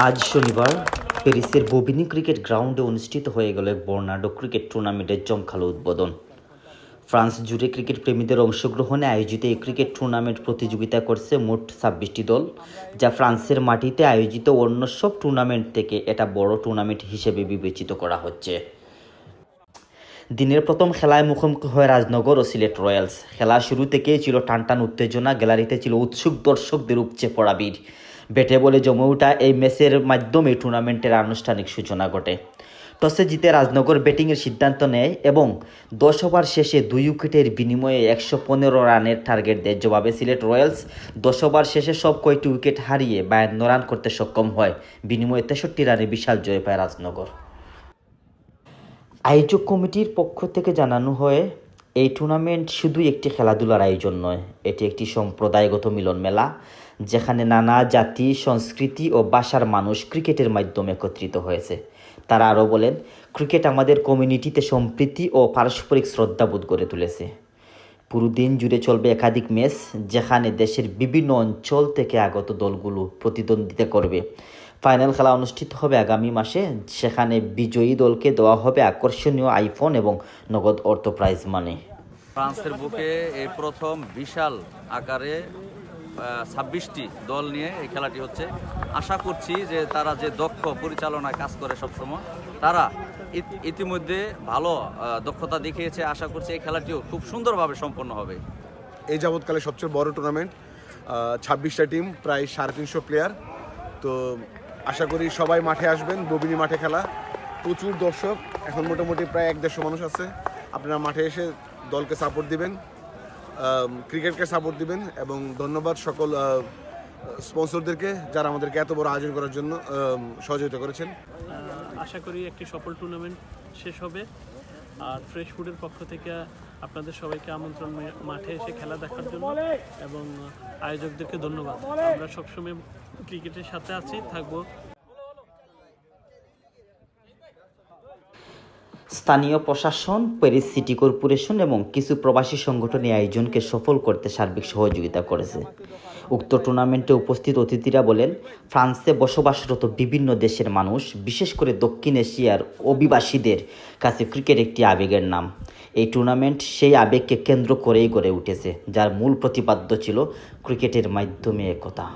আজ শনিবার প্যারিসের বোবিনি ক্রিকেট গ্রাউন্ডে অনুষ্ঠিত হয়ে গেল এক বর্ণাঢ্য ক্রিকেট টুর্নামেন্টের জমকালো উদ্বোধন। ফ্রান্স জুড়ে ক্রিকেট প্রেমীদের অংশগ্রহণে আয়োজিত এই ক্রিকেট টুর্নামেন্ট প্রতিযোগিতা করছে মোট 26টি দল, যা ফ্রান্সের মাটিতে আয়োজিত অন্য সব টুর্নামেন্ট থেকে এটা বড় টুর্নামেন্ট হিসেবে বিবেচিত করা হচ্ছে। দিনের প্রথম খেলায় মুখোমুখি হয় রাজনগর ও সিলেট রয়্যালস। খেলা শুরু থেকেই ছিল টানটান উত্তেজনা, গ্যালারিতে ছিল উৎসুক দর্শকদের উপচে পড়া ভিড়। ব্যাটে বলে জমে ওঠা এই ম্যাচের মাধ্যমে টুর্নামেন্টের আনুষ্ঠানিক সূচনা ঘটে। টসে জিতে রাজনগর ব্যাটিংয়ের সিদ্ধান্ত নেয় এবং 10 ওভার শেষে 2 উইকেটের বিনিময়ে 115 রানের টার্গেট দেয়। জবাবে সিলেট রয়্যালস 10 ওভার শেষে সব কয়টি উইকেট হারিয়ে 52 রান করতে সক্ষম হয়। বিনিময়ে 63 রানে বিশাল জয় পায় রাজনগর। আয়োজক কমিটির পক্ষ থেকে জানানো হয়, এই টুর্নামেন্ট শুধু একটি খেলাধুলার আয়োজন নয়, এটি একটি সম্প্রদায়গত মিলন মেলা, যেখানে নানা জাতি, সংস্কৃতি ও ভাষার মানুষ ক্রিকেটের মাধ্যমে একত্রিত হয়েছে। তারা আরও বলেন, ক্রিকেট আমাদের কমিউনিটিতে সম্প্রীতি ও পারস্পরিক শ্রদ্ধাবোধ গড়ে তুলেছে। পুরো দিন জুড়ে চলবে একাধিক ম্যাচ, যেখানে দেশের বিভিন্ন অঞ্চল থেকে আগত দলগুলো প্রতিদ্বন্দ্বিতা করবে। ফাইনাল খেলা অনুষ্ঠিত হবে আগামী মাসে, সেখানে বিজয়ী দলকে দেওয়া হবে আকর্ষণীয় আইফোন এবং নগদ অর্থ প্রাইজ মানি। ফ্রান্সের বুকে এই প্রথম বিশাল আকারে 26টি দল নিয়ে এই খেলাটি হচ্ছে। আশা করছি যে তারা যে দক্ষ পরিচালনায় কাজ করে সবসময়, তারা ইতিমধ্যে ভালো দক্ষতা দেখিয়েছে। আশা করছি এই খেলাটিও খুব সুন্দরভাবে সম্পন্ন হবে। এই যাবৎকালে সবচেয়ে বড় টুর্নামেন্ট, 26টা টিম, প্রায় 350 প্লেয়ার। তো আশা করি সবাই মাঠে আসবেন। বোবিনি মাঠে খেলা, প্রচুর দর্শক, এখন মোটামুটি প্রায় 150 মানুষ আছে। আপনারা মাঠে এসে দলকে সাপোর্ট দিবেন, ক্রিকেটকে সাপোর্ট দিবেন। এবং ধন্যবাদ সকল স্পন্সরদেরকে, যারা আমাদেরকে এত বড় আয়োজন করার জন্য সহযোগিতা করেছেন। আশা করি একটি সফল টুর্নামেন্ট শেষ হবে। আর ফ্রেশ ফুডের পক্ষ থেকে আপনাদের সবাইকে আমন্ত্রণ মাঠে এসে খেলা দেখার জন্য, এবং আয়োজকদেরকে ধন্যবাদ। আমরা সবসময় ক্রিকেটের সাথে আছি, থাকবো। স্থানীয় প্রশাসন, প্যারিস সিটি কর্পোরেশন এবং কিছু প্রবাসী সংগঠন এই আয়োজনকে সফল করতে সার্বিক সহযোগিতা করেছে। উক্ত টুর্নামেন্টে উপস্থিত অতিথিরা বলেন, ফ্রান্সে বসবাসরত বিভিন্ন দেশের মানুষ, বিশেষ করে দক্ষিণ এশিয়ার অভিবাসীদের কাছে ক্রিকেট একটি আবেগের নাম। এই টুর্নামেন্ট সেই আবেগকে কেন্দ্র করেই গড়ে উঠেছে, যার মূল প্রতিপাদ্য ছিল ক্রিকেটের মাধ্যমে একতা।